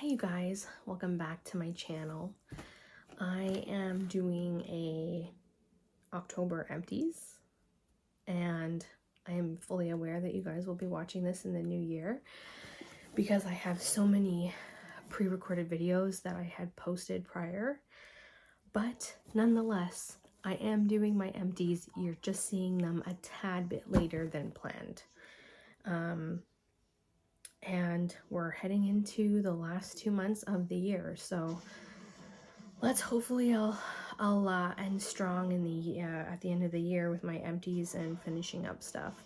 Hey you guys, welcome back to my channel. I am doing a October empties, and I am fully aware that you guys will be watching this in the new year because I have so many pre-recorded videos that I had posted prior, but nonetheless I am doing my empties. You're just seeing them a tad bit later than planned. And we're heading into the last 2 months of the year, so hopefully I'll end strong in the at the end of the year with my empties and finishing up stuff.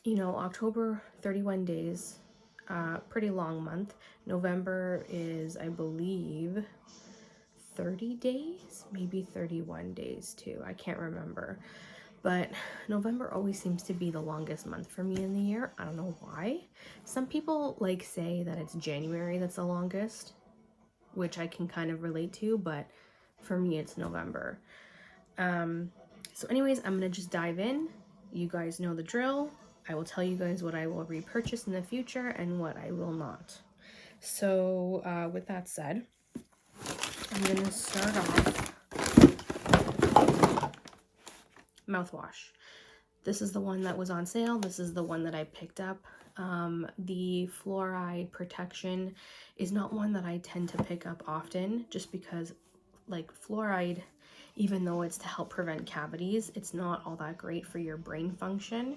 October, 31 days, pretty long month. November is, I believe, 30 days, maybe 31 days too. I can't remember. But November always seems to be the longest month for me in the year. I don't know why. Some people say that it's January that's the longest, which I can kind of relate to, but for me it's November. So anyways, I'm gonna just dive in. You guys know the drill. I will tell you guys what I will repurchase in the future and what I will not. So with that said, I'm gonna start off mouthwash. This is the one that was on sale. This is the one that I picked up. The fluoride protection is not one that I tend to pick up often, just because fluoride, even though it's to help prevent cavities, it's not all that great for your brain function.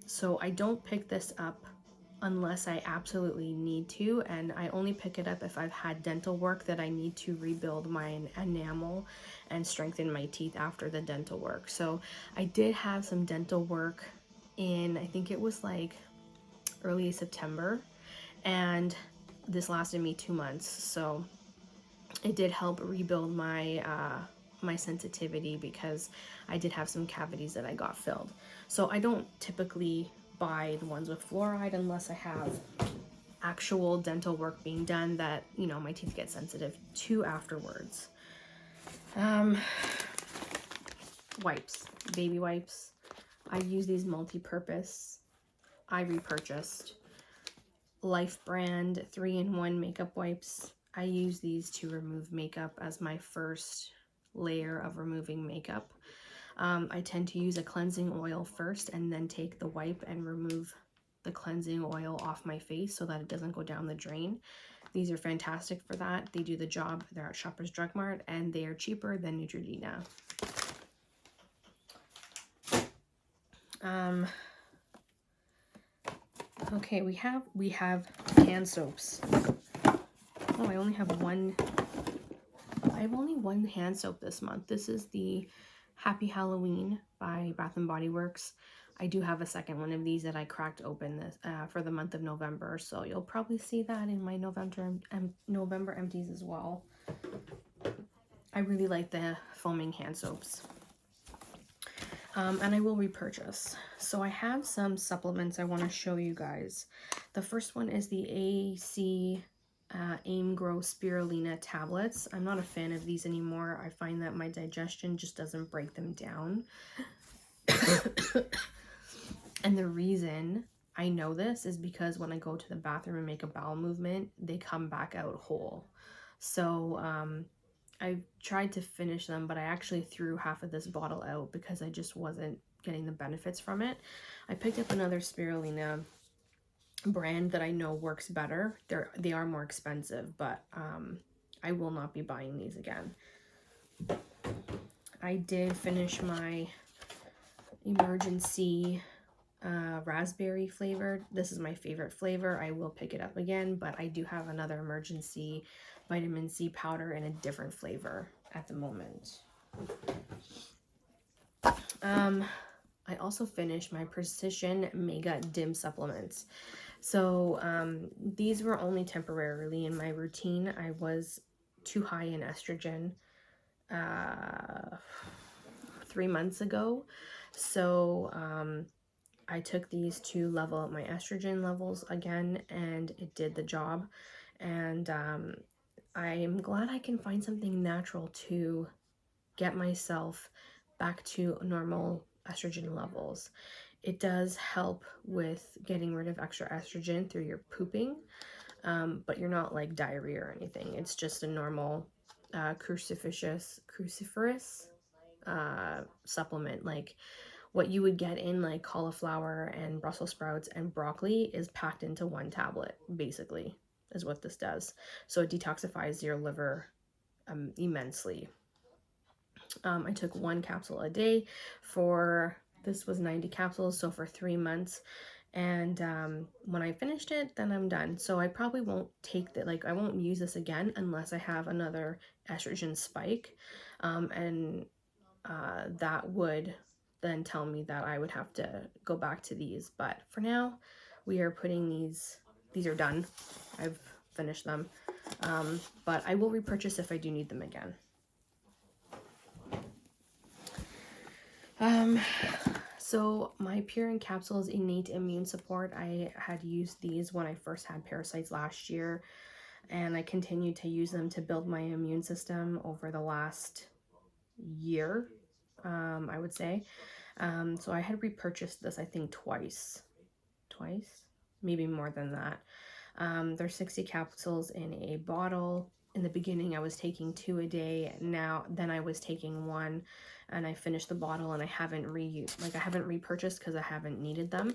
So I don't pick this up unless I absolutely need to, and I only pick it up if I've had dental work that I need to rebuild my enamel and strengthen my teeth after the dental work. So I did have some dental work in, I think it was early September, and this lasted me 2 months, so it did help rebuild my my sensitivity because I did have some cavities that I got filled. So I don't typically buy the ones with fluoride unless I have actual dental work being done that, my teeth get sensitive to afterwards. Wipes, baby wipes. I use these multi-purpose. I repurchased Life brand 3-in-1 makeup wipes. I use these to remove makeup as my first layer of removing makeup. I tend to use a cleansing oil first and then take the wipe and remove the cleansing oil off my face so that it doesn't go down the drain. These are fantastic for that. They do the job. They're at Shoppers Drug Mart and they are cheaper than Neutrogena. Okay, we have hand soaps. Oh, I have only one hand soap this month. This is the Happy Halloween by Bath & Body Works. I do have a second one of these that I cracked open this for the month of November, so you'll probably see that in my November empties as well. I really like the foaming hand soaps. And I will repurchase. So I have some supplements I want to show you guys. The first one is the AC Aim Grow Spirulina tablets. I'm not a fan of these anymore. I find that my digestion just doesn't break them down. And the reason I know this is because when I go to the bathroom and make a bowel movement, they come back out whole. So I tried to finish them, but I actually threw half of this bottle out because I just wasn't getting the benefits from it. I picked up another spirulina brand that I know works better. They are more expensive, but I will not be buying these again. I did finish my emergency raspberry flavored. This is my favorite flavor. I will pick it up again, but I do have another emergency vitamin C powder in a different flavor at the moment. I also finished my Precision Mega Dim supplements. So these were only temporarily in my routine. I was too high in estrogen 3 months ago. So I took these to level up my estrogen levels again, and it did the job. And I'm glad I can find something natural to get myself back to normal estrogen levels. It does help with getting rid of extra estrogen through your pooping, but you're not like diarrhea or anything. It's just a normal cruciferous supplement. Like what you would get in like cauliflower and Brussels sprouts and broccoli is packed into one tablet, basically, is what this does. So it detoxifies your liver immensely. I took 1 capsule a day for, this was 90 capsules, so for 3 months. And when I finished it, then I'm done. So I probably won't take that, like I won't use this again unless I have another estrogen spike. And that would then tell me that I would have to go back to these. But for now, we are putting these are done. I've finished them. But I will repurchase if I do need them again. So my Pure Capsules Innate Immune Support, I had used these when I first had parasites last year, and I continued to use them to build my immune system over the last year, I would say. So I had repurchased this, I think twice, maybe more than that. There's 60 capsules in a bottle. In the beginning, I was taking 2 a day. Then I was taking 1, and I finished the bottle, and I haven't repurchased because I haven't needed them.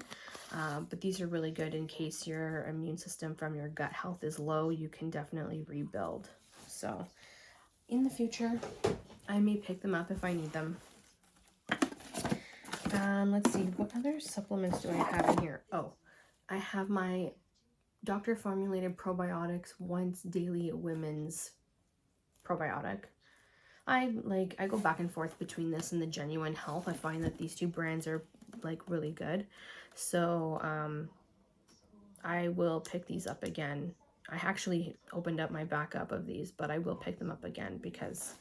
But these are really good in case your immune system from your gut health is low. You can definitely rebuild. So in the future, I may pick them up if I need them. Let's see, what other supplements do I have in here? Oh, I have my doctor formulated probiotics once daily women's probiotic. I go back and forth between this and the Genuine Health. I find that these 2 brands are like really good. So I will pick these up again. I actually opened up my backup of these, but I will pick them up again because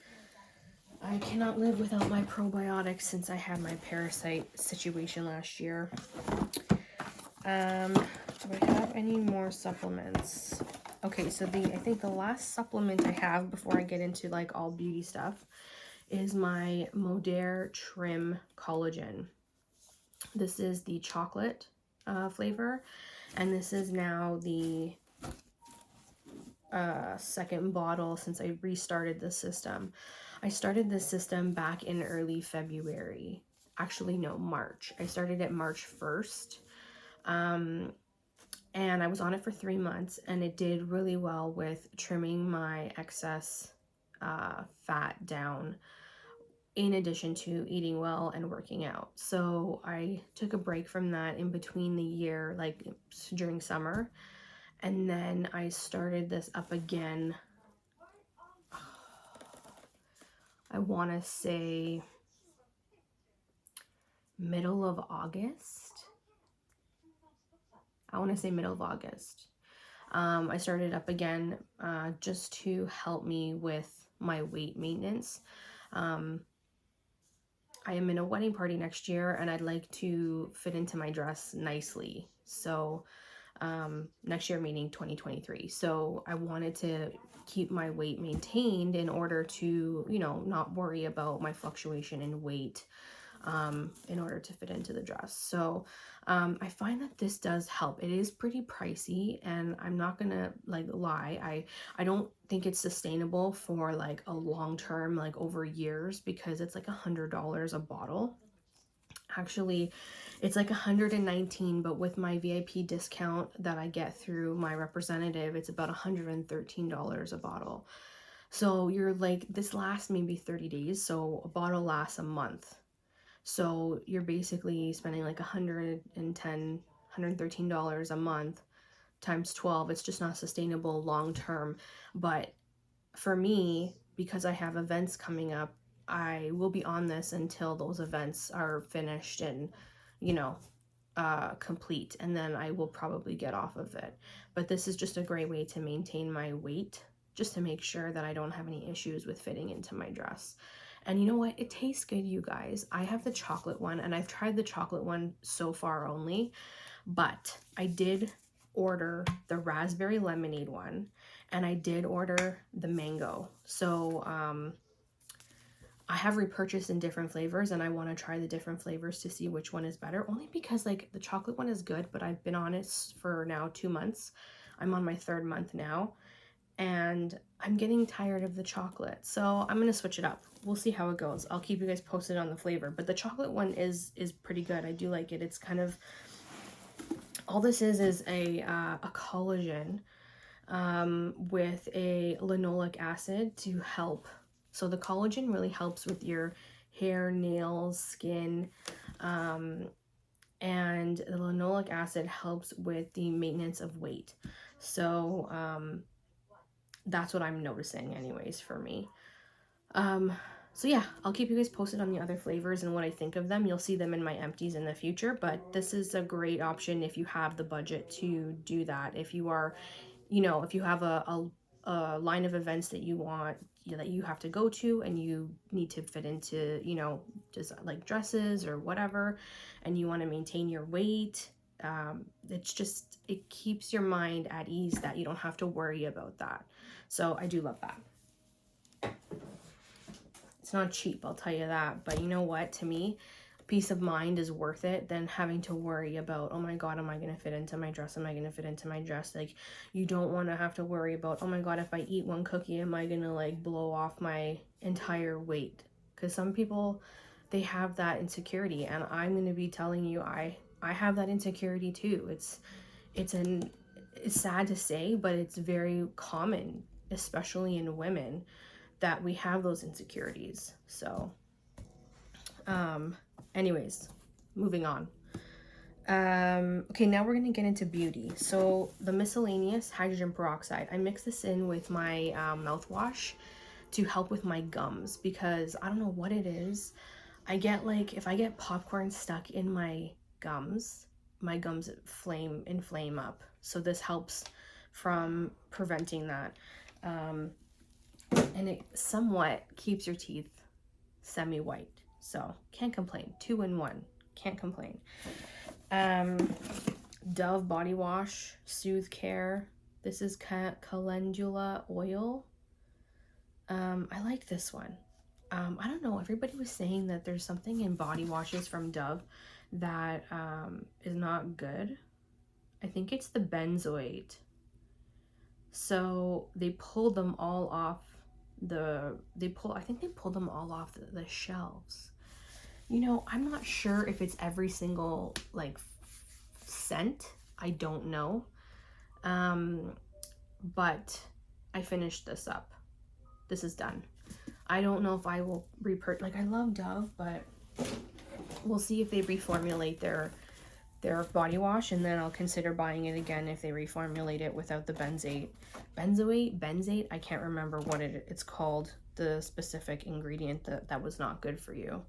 I cannot live without my probiotics since I had my parasite situation last year. Do I have any more supplements? Okay, so I think the last supplement I have before I get into like all beauty stuff is my Modere Trim Collagen. This is the chocolate flavor, and this is now the second bottle since I restarted the system. I started this system back in early February. Actually, no, March. I started it March 1st. And I was on it for 3 months, and it did really well with trimming my excess fat down, in addition to eating well and working out. So I took a break from that in between the year, like during summer, and then I started this up again. I want to say middle of August. I started up again just to help me with my weight maintenance. I am in a wedding party next year, and I'd like to fit into my dress nicely. So next year meaning 2023. So I wanted to keep my weight maintained in order to, you know, not worry about my fluctuation in weight in order to fit into the dress. So I find that this does help. It is pretty pricey, and I'm not gonna like lie, I don't think it's sustainable for like a long term, like over years, because it's like $100 a bottle. Actually, it's like $119, but with my VIP discount that I get through my representative, it's about $113 a bottle. So you're like, this lasts maybe 30 days, so a bottle lasts a month. So you're basically spending like $113 a month times 12. It's just not sustainable long term. But for me, because I have events coming up, I will be on this until those events are finished and, you know, complete, and then I will probably get off of it. But this is just a great way to maintain my weight, just to make sure that I don't have any issues with fitting into my dress. And you know what? It tastes good, you guys. I have the chocolate one, and I've tried the chocolate one so far only, but I did order the raspberry lemonade one, and I did order the mango. So I have repurchased in different flavors, and I want to try the different flavors to see which one is better, only because like the chocolate one is good, but I've been on it for now 2 months. I'm on my 3rd month now, and I'm getting tired of the chocolate, so I'm gonna switch it up. We'll see how it goes. I'll keep you guys posted on the flavor, but the chocolate one is pretty good. I do like it. It's kind of, all this is a collagen with a linoleic acid to help. So the collagen really helps with your hair, nails, skin, and the linoleic acid helps with the maintenance of weight. So that's what I'm noticing anyways for me. So yeah, I'll keep you guys posted on the other flavors and what I think of them. You'll see them in my empties in the future, but this is a great option if you have the budget to do that. If you are, you know, if you have a line of events that you want, that you have to go to and you need to fit into, you know, just like dresses or whatever, and you want to maintain your weight, it's just, it keeps your mind at ease that you don't have to worry about that. So I do love that. It's not cheap, I'll tell you that, but you know what, to me, peace of mind is worth it than having to worry about, oh my god, am I going to fit into my dress? Am I going to fit into my dress? Like, you don't want to have to worry about, oh my god, if I eat one cookie, am I going to like blow off my entire weight? Because some people, they have that insecurity, and I'm going to be telling you, I have that insecurity too. It's sad to say, but it's very common, especially in women, that we have those insecurities. So anyways, moving on. Okay, now we're gonna get into beauty. So the miscellaneous hydrogen peroxide, I mix this in with my mouthwash to help with my gums, because I don't know what it is. I get like, if I get popcorn stuck in my gums inflame up. So this helps from preventing that. And it somewhat keeps your teeth semi-white. So can't complain. 2-in-1. Can't complain. Dove body wash, Soothe Care. This is calendula oil. I like this one. I don't know. Everybody was saying that there's something in body washes from Dove that is not good. I think it's the benzoate. So they pulled them all off I think they pulled them all off the shelves. You know, I'm not sure if it's every single like scent. I don't know. But I finished this up. This is done. I don't know if I will repurchase. Like, I love Dove, but we'll see if they reformulate their body wash, and then I'll consider buying it again if they reformulate it without the benzoate. I can't remember what it's called, the specific ingredient that was not good for you.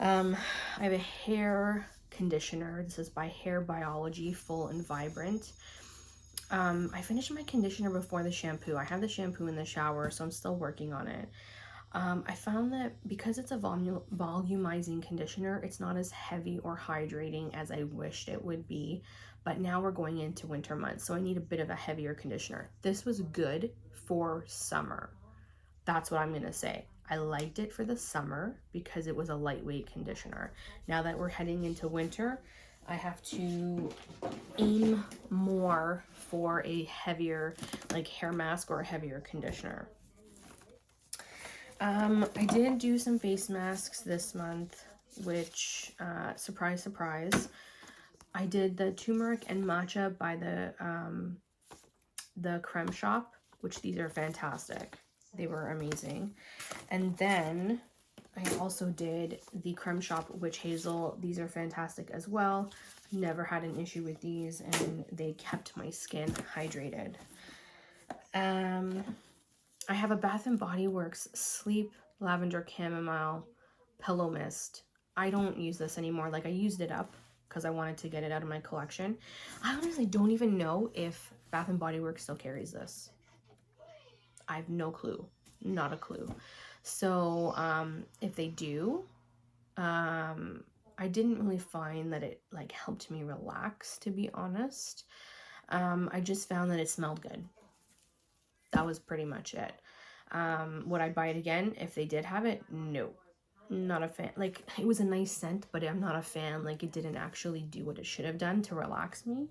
I have a hair conditioner. This is by Hair Biology, Full and Vibrant. I finished my conditioner before the shampoo. I have the shampoo in the shower, so I'm still working on it. I found that because it's a volumizing conditioner, it's not as heavy or hydrating as I wished it would be. But now we're going into winter months, so I need a bit of a heavier conditioner. This was good for summer. That's what I'm going to say. I liked it for the summer because it was a lightweight conditioner. Now that we're heading into winter, I have to aim more for a heavier, like, hair mask or a heavier conditioner. I did do some face masks this month, which, surprise, surprise, I did the turmeric and matcha by the Creme Shop, which these are fantastic. They were amazing. And then I also did the Creme Shop Witch Hazel. These are fantastic as well. Never had an issue with these, and they kept my skin hydrated. I have a Bath & Body Works Sleep Lavender Chamomile Pillow Mist. I don't use this anymore. Like, I used it up because I wanted to get it out of my collection. I honestly don't even know if Bath & Body Works still carries this. I have no clue. Not a clue. So, if they do, I didn't really find that it, like, helped me relax, to be honest. I just found that it smelled good. That was pretty much it. Would I buy it again if they did have it? No. Not a fan. Like, it was a nice scent, but I'm not a fan. Like, it didn't actually do what it should have done to relax me.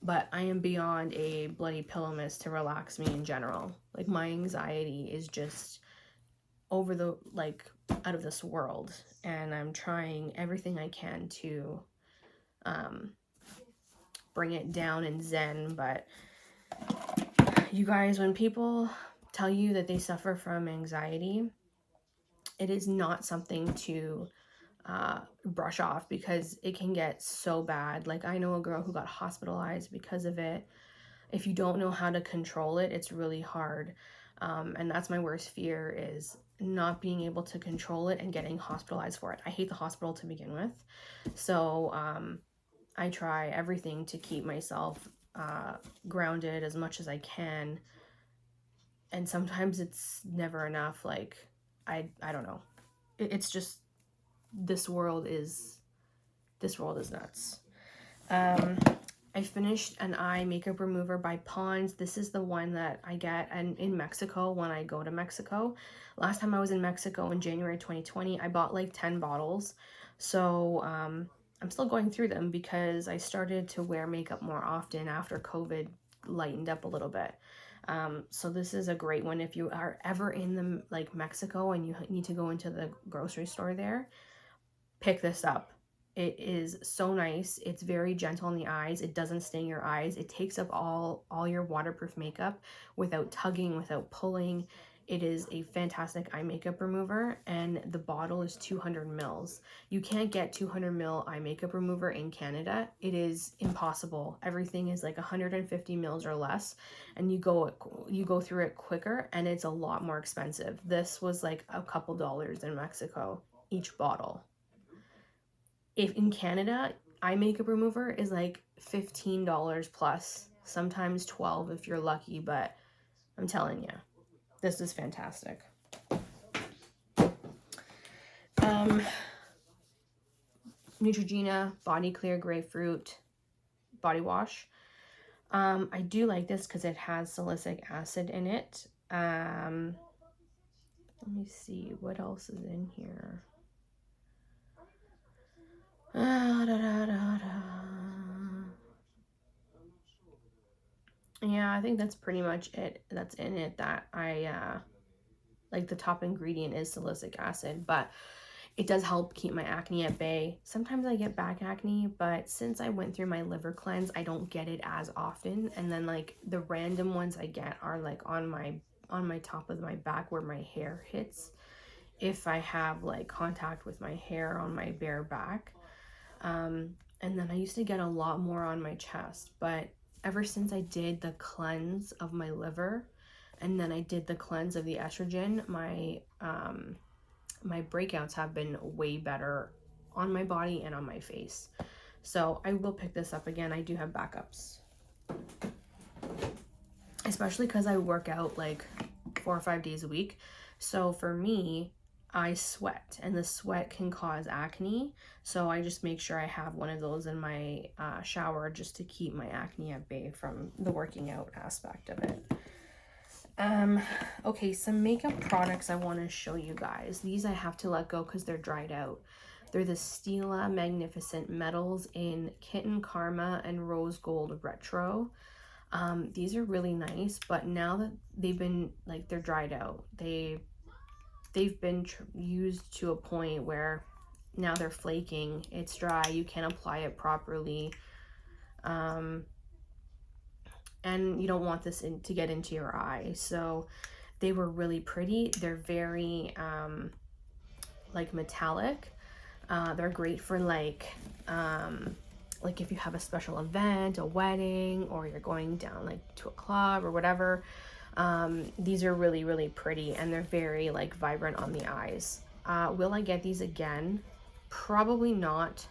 But I am beyond a bloody pillow mist to relax me in general. Like, my anxiety is just over the, like, out of this world. And I'm trying everything I can to bring it down in zen. But you guys, when people tell you that they suffer from anxiety, it is not something to brush off, because it can get so bad. Like, I know a girl who got hospitalized because of it. If you don't know how to control it, it's really hard. And that's my worst fear, is not being able to control it and getting hospitalized for it. I hate the hospital to begin with. So I try everything to keep myself grounded as much as I can. And sometimes it's never enough. Like, I don't know. It's just, this world is nuts. I finished an eye makeup remover by Pond's. This is the one that I get in Mexico when I go to Mexico. Last time I was in Mexico in January 2020, I bought like 10 bottles. So I'm still going through them, because I started to wear makeup more often after COVID lightened up a little bit. So this is a great one if you are ever in the, like, Mexico and you need to go into the grocery store there. Pick this up. It is so nice. It's very gentle on the eyes. It doesn't sting your eyes. It takes up all your waterproof makeup without tugging, without pulling. It is a fantastic eye makeup remover, and the bottle is 200 mils. You can't get 200 mil eye makeup remover in Canada. It is impossible. Everything is like 150 mils or less, and you go through it quicker, and it's a lot more expensive. This was like a couple dollars in Mexico, each bottle. If in Canada, eye makeup remover is like $15 plus, sometimes $12 if you're lucky, but I'm telling you, this is fantastic. Neutrogena Body Clear Grapefruit Body Wash. I do like this because it has salicylic acid in it. Let me see what else is in here. Yeah, I think that's pretty much it that's in it that I like. The top ingredient is salicylic acid, but it does help keep my acne at bay. Sometimes I get back acne, but since I went through my liver cleanse, I don't get it as often. And then, like, the random ones I get are like on my top of my back where my hair hits, if I have like contact with my hair on my bare back. And then I used to get a lot more on my chest, but ever since I did the cleanse of my liver, and then I did the cleanse of the estrogen, my breakouts have been way better on my body and on my face. So I will pick this up again. I do have backups, especially because I work out like 4 or 5 days a week. So for me, I sweat, and the sweat can cause acne. So I just make sure I have one of those in my shower, just to keep my acne at bay from the working out aspect of it. Okay, some makeup products I want to show you guys. These I have to let go because they're dried out. They're the Stila Magnificent Metals in Kitten Karma and Rose Gold Retro. These are really nice, but now that they've been, like, they're dried out, they've been used to a point where now they're flaking. It's dry. You can't apply it properly. And you don't want this to get into your eye. So they were really pretty. They're very like metallic. They're great for like if you have a special event, a wedding, or you're going down like to a club or whatever. These are really, really pretty, and they're very like vibrant on the eyes. Will I get these again? Probably not.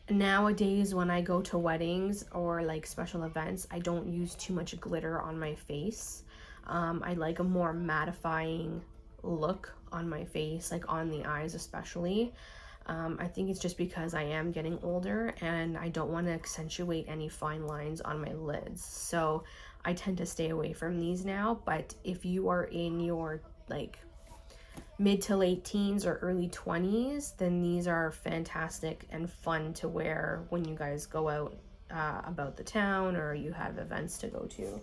Nowadays, when I go to weddings or like special events, I don't use too much glitter on my face. I like a more mattifying look on my face, like on the eyes especially. I think it's just because I am getting older and I don't want to accentuate any fine lines on my lids. So I tend to stay away from these now. But if you are in your like mid to late teens or early 20s, then these are fantastic and fun to wear when you guys go out about the town or you have events to go to.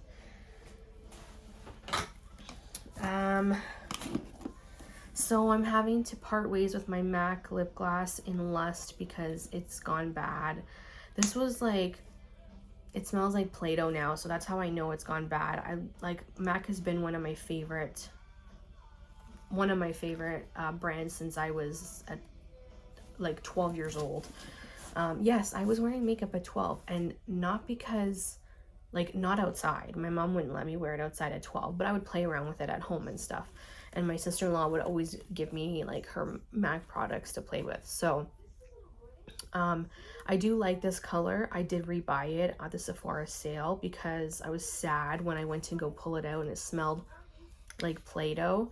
So I'm having to part ways with my MAC lip gloss in Lust because it's gone bad. This was like, it smells like Play-Doh now, so that's how I know it's gone bad. MAC has been one of my favorite brands since I was at like 12 years old. Yes, I was wearing makeup at 12, and not because, like, not outside. My mom wouldn't let me wear it outside at 12, but I would play around with it at home and stuff. And my sister-in-law would always give me like her MAC products to play with. So I do like this color. I did rebuy it at the Sephora sale because I was sad when I went to go pull it out and it smelled like Play-Doh.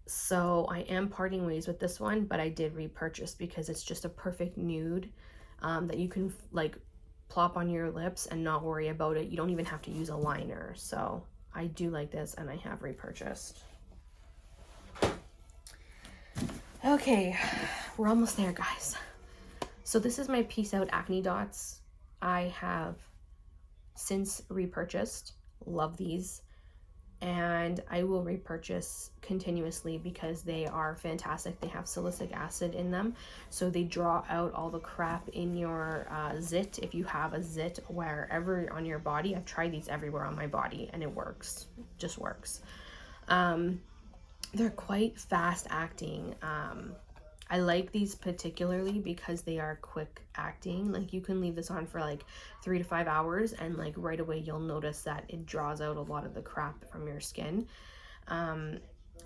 So I am parting ways with this one, but I did repurchase because it's just a perfect nude that you can like plop on your lips and not worry about it. You don't even have to use a liner. So I do like this and I have repurchased. Okay, we're almost there, guys. So this is my Peace Out Acne Dots. I have since repurchased. Love these. And I will repurchase continuously because they are fantastic. They have salicylic acid in them, so they draw out all the crap in your zit. If you have a zit wherever on your body, I've tried these everywhere on my body and it works, just works. They're quite fast acting. I like these particularly because they are quick acting. Like you can leave this on for like 3 to 5 hours and like right away you'll notice that it draws out a lot of the crap from your skin.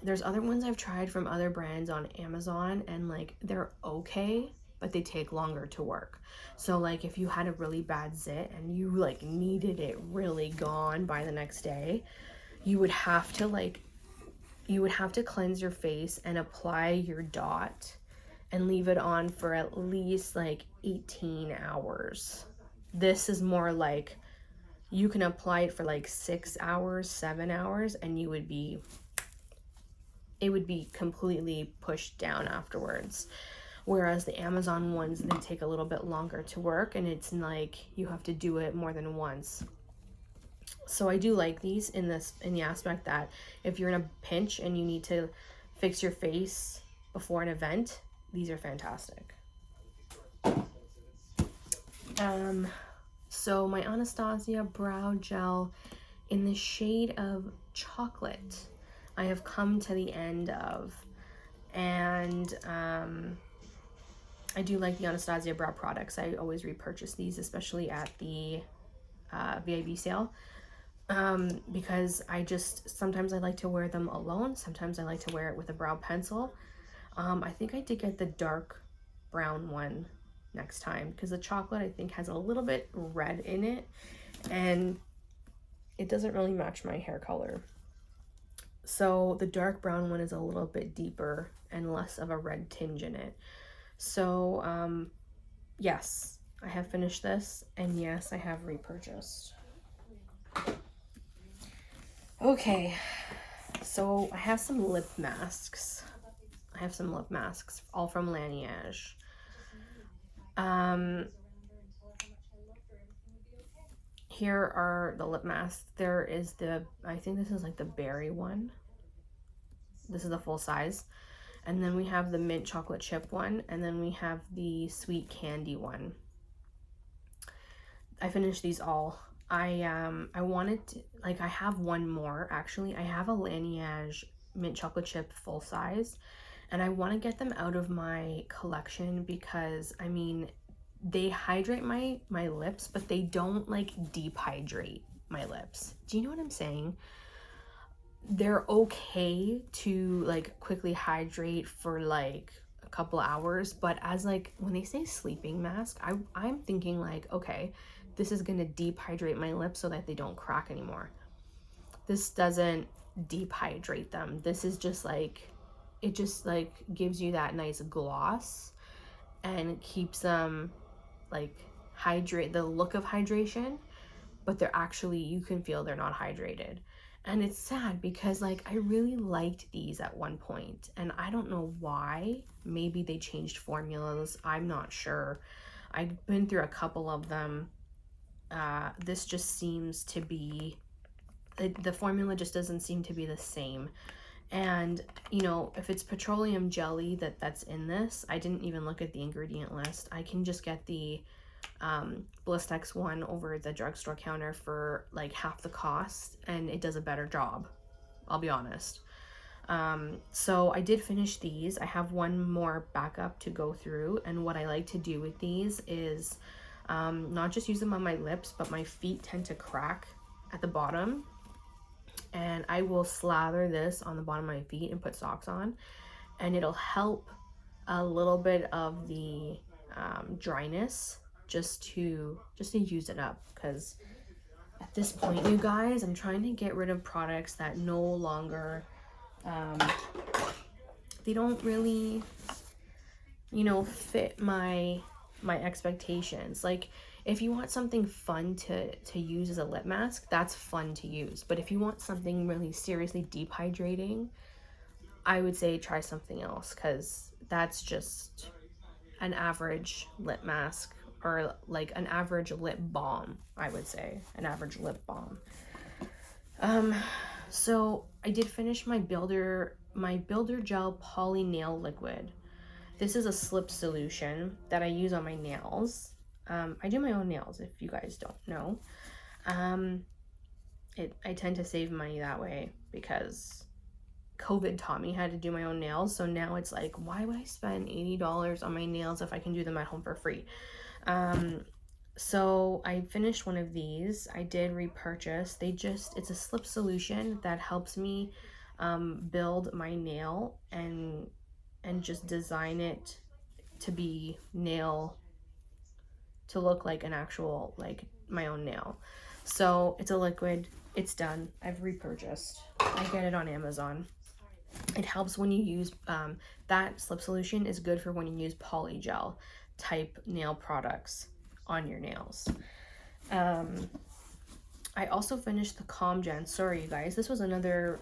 There's other ones I've tried from other brands on Amazon and like they're okay, but they take longer to work. So like if you had a really bad zit and you like needed it really gone by the next day, you would have to cleanse your face and apply your dot and leave it on for at least like 18 hours. This is more like you can apply it for like 6 hours, 7 hours, and it would be completely pushed down afterwards. Whereas the Amazon ones, they take a little bit longer to work and it's like you have to do it more than once. So I do like these in the aspect that if you're in a pinch and you need to fix your face before an event, these are fantastic. So my Anastasia brow gel in the shade of chocolate, I have come to the end of, and I do like the Anastasia brow products. I always repurchase these, especially at the VIB sale. Because sometimes I like to wear them alone. Sometimes I like to wear it with a brow pencil. I think I did get the dark brown one next time because the chocolate I think has a little bit red in it and it doesn't really match my hair color. So the dark brown one is a little bit deeper and less of a red tinge in it. So yes, I have finished this, and yes, I have repurchased. Okay, so I have some lip masks. All from Laneige. Here are the lip masks. There is I think this is like the berry one. This is the full size. And then we have the mint chocolate chip one, and then we have the sweet candy one. I finished these all. I wanted to, like, I have one more actually. I have a Laneige mint chocolate chip full size, and I want to get them out of my collection because I mean they hydrate my lips, but they don't like dehydrate my lips. Do you know what I'm saying? They're okay to like quickly hydrate for like a couple hours, but as like when they say sleeping mask, I'm thinking like, okay, this is gonna dehydrate my lips so that they don't crack anymore. This doesn't dehydrate them. This is just like it just like gives you that nice gloss and keeps them like the look of hydration, but they're actually, you can feel they're not hydrated. And it's sad because like I really liked these at one point and I don't know why. Maybe they changed formulas, I'm not sure. I've been through a couple of them. This just seems to be, the formula just doesn't seem to be the same. And you know, if it's petroleum jelly that's in this, I didn't even look at the ingredient list. I can just get the Blistex one over the drugstore counter for like half the cost, and it does a better job, I'll be honest. So I did finish these. I have one more backup to go through, and what I like to do with these is not just use them on my lips, but my feet tend to crack at the bottom, and I will slather this on the bottom of my feet and put socks on, and it'll help a little bit of the dryness, just to use it up. Because at this point, you guys, I'm trying to get rid of products that no longer they don't really, you know, fit my expectations. Like if you want something fun to use as a lip mask, that's fun to use. But if you want something really seriously deep hydrating, I would say try something else, because that's just an average lip mask, or like an average lip balm, I would say, an average lip balm. So I did finish my Builder Gel Poly Nail Liquid. This is a slip solution that I use on my nails. I do my own nails, if you guys don't know. I tend to save money that way because COVID taught me how to do my own nails. So now it's like, why would I spend $80 on my nails if I can do them at home for free? So I finished one of these. I did repurchase. It's a slip solution that helps me build my nail and just design it to be to look like an actual, like my own nail. So it's a liquid. It's done. I've repurchased. I get it on Amazon. It helps when you use that slip solution is good for when you use polygel type nail products on your nails. I also finished the Calm-Gen. Sorry, you guys. This was another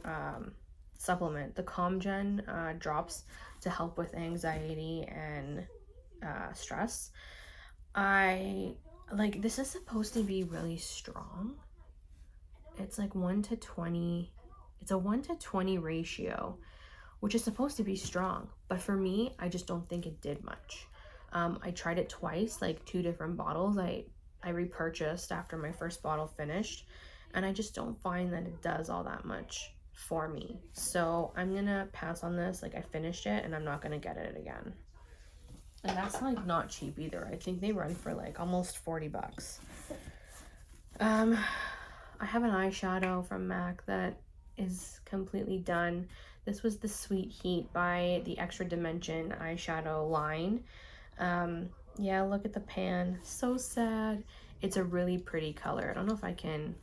supplement. The Calm-Gen drops to help with anxiety and stress. This is supposed to be really strong. It's like 1 to 20. It's a 1 to 20 ratio, which is supposed to be strong. But for me, I just don't think it did much. I tried it twice, like 2 different bottles. I repurchased after my first bottle finished, and I just don't find that it does all that much for me. So I'm gonna pass on this. Like I finished it and I'm not gonna get it again. And that's like not cheap either. I think they run for like almost 40 bucks. I have an eyeshadow from MAC that is completely done. This was the Sweet Heat by the Extra Dimension eyeshadow line. Yeah, look at the pan. So sad. It's a really pretty color. I don't know if I can...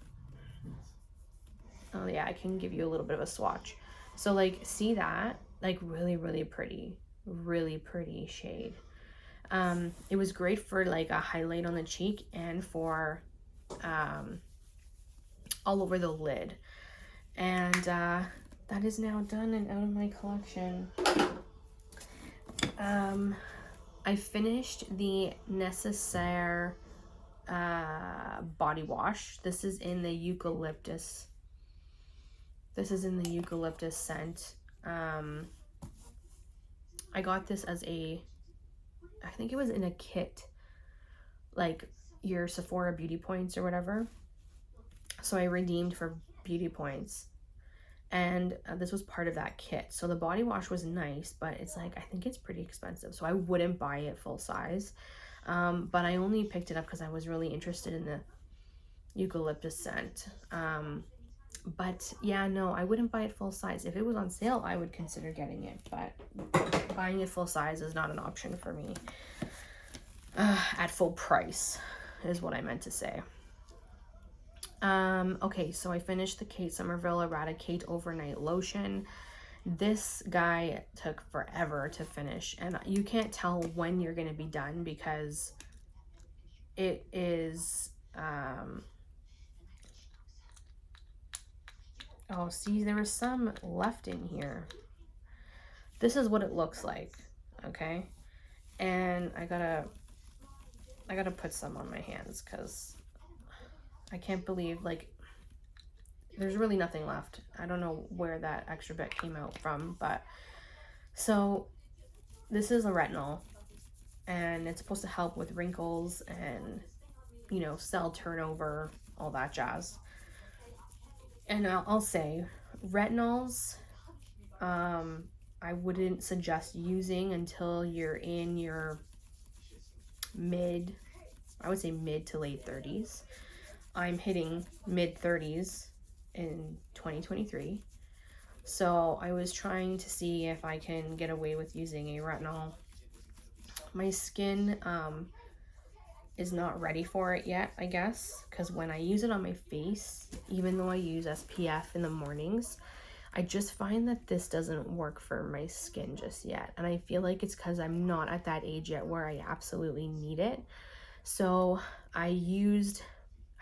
Oh yeah, I can give you a little bit of a swatch. So like, see that? Like really, really pretty. Really pretty shade. It was great for like a highlight on the cheek and for all over the lid. And that is now done and out of my collection. I finished the Necessaire body wash. This is in the eucalyptus. Scent. I got this as I think it was in a kit, like your Sephora beauty points or whatever. So I redeemed for beauty points, and this was part of that kit. So the body wash was nice, but it's like, I think it's pretty expensive, so I wouldn't buy it full size. But I only picked it up because I was really interested in the eucalyptus scent. But yeah, no, I wouldn't buy it full size. If it was on sale, I would consider getting it, but buying it full size is not an option for me. At full price is what I meant to say. Okay, so I finished the Kate Somerville Eradicate Overnight Lotion. This guy took forever to finish, and you can't tell when you're going to be done because it is, oh, see, there was some left in here. This is what it looks like, okay? And I gotta put some on my hands because I can't believe, like, there's really nothing left. I don't know where that extra bit came out from, but so this is a retinol, and it's supposed to help with wrinkles and, you know, cell turnover, all that jazz. And I'll say retinols, I wouldn't suggest using until you're in your I would say mid to late 30s. I'm hitting mid 30s in 2023. So I was trying to see if I can get away with using a retinol. My skin is not ready for it yet, I guess, because when I use it on my face, even though I use SPF in the mornings, I just find that this doesn't work for my skin just yet. And I feel like it's because I'm not at that age yet where I absolutely need it. So I used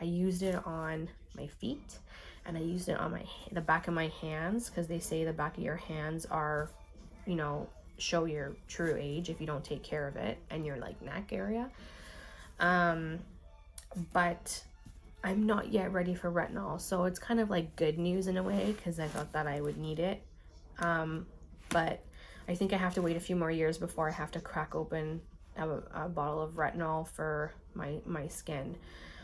it on my feet, and I used it on the back of my hands, because they say the back of your hands are, you know, show your true age if you don't take care of it, and your like neck area. But I'm not yet ready for retinol, so it's kind of like good news in a way, because I thought that I would need it. But I think I have to wait a few more years before I have to crack open a bottle of retinol for my skin.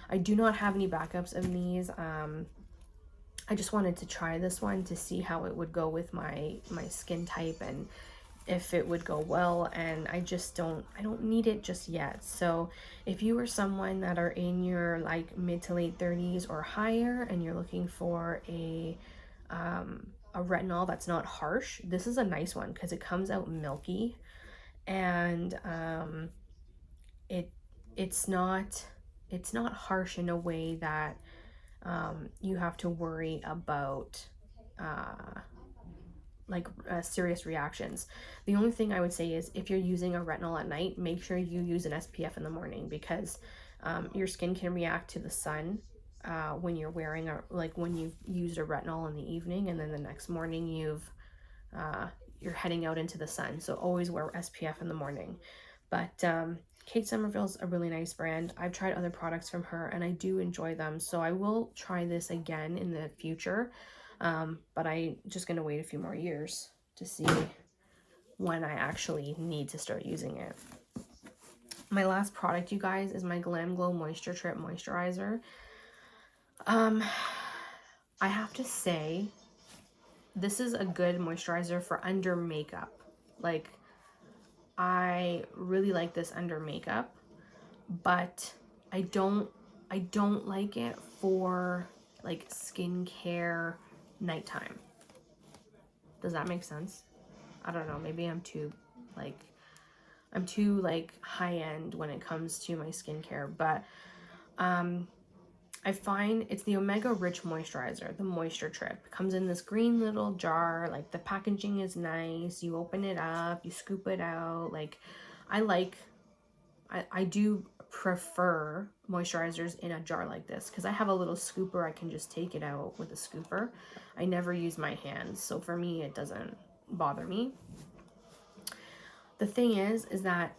I do not have any backups of these. I just wanted to try this one to see how it would go with my skin type and if it would go well, and I don't need it just yet. So if you are someone that are in your like mid to late 30s or higher and you're looking for a retinol that's not harsh, this is a nice one because it comes out milky, and it's not harsh in a way that you have to worry about serious reactions. The only thing I would say is if you're using a retinol at night, make sure you use an SPF in the morning, because your skin can react to the sun when you're wearing when you've used a retinol in the evening, and then the next morning you're heading out into the sun. So always wear SPF in the morning. But Kate Somerville's a really nice brand. I've tried other products from her and I do enjoy them, so I will try this again in the future. But I'm just going to wait a few more years to see when I actually need to start using it. My last product, you guys, is my Glam Glow Moisture Trip Moisturizer. I have to say, this is a good moisturizer for under makeup. Like, I really like this under makeup, but I don't like it for like skincare nighttime. Does that make sense? I don't know, maybe I'm too high end when it comes to my skincare, but I find it's the Omega Rich Moisturizer, the Moisture Trip. It comes in this green little jar. Like, the packaging is nice. You open it up, you scoop it out. Like, I do prefer moisturizers in a jar like this, because I have a little scooper. I can just take it out with a scooper. I never use my hands, so for me it doesn't bother me. The thing is that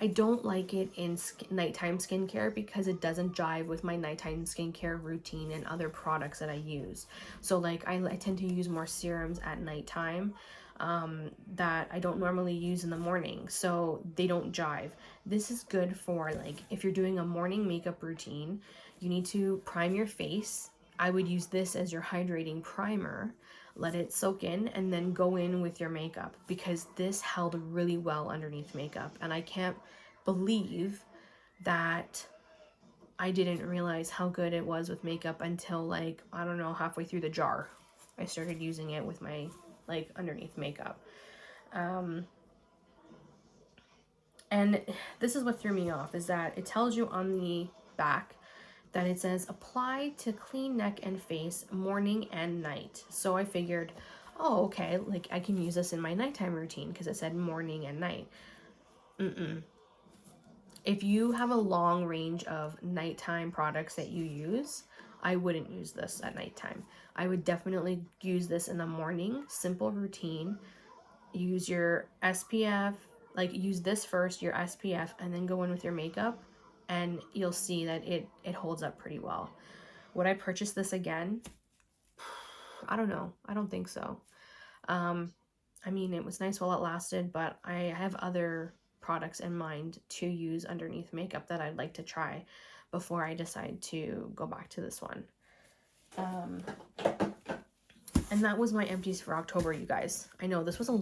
I don't like it in nighttime skincare because it doesn't jive with my nighttime skincare routine and other products that I use. So like I tend to use more serums at nighttime that I don't normally use in the morning, so they don't jive. This is good for like if you're doing a morning makeup routine, you need to prime your face. I would use this as your hydrating primer, let it soak in, and then go in with your makeup, because this held really well underneath makeup. And I can't believe that I didn't realize how good it was with makeup until, like, I don't know, halfway through the jar I started using it with my like underneath makeup. And this is what threw me off, is that it tells you on the back that it says apply to clean neck and face morning and night. So I figured, oh, okay, like I can use this in my nighttime routine because it said morning and night. If you have a long range of nighttime products that you use, I wouldn't use this at nighttime. I would definitely use this in the morning, simple routine. Use your SPF, like use this first, your SPF, and then go in with your makeup, and you'll see that it holds up pretty well. Would I purchase this again? I don't know. I don't think so. I mean, it was nice while it lasted, but I have other products in mind to use underneath makeup that I'd like to try before I decide to go back to this one. And that was my empties for October, you guys. I know this was a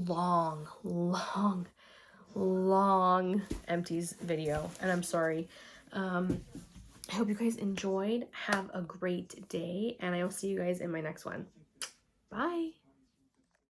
long empties video, and I'm sorry. I hope you guys enjoyed. Have a great day, and I will see you guys in my next one. Bye.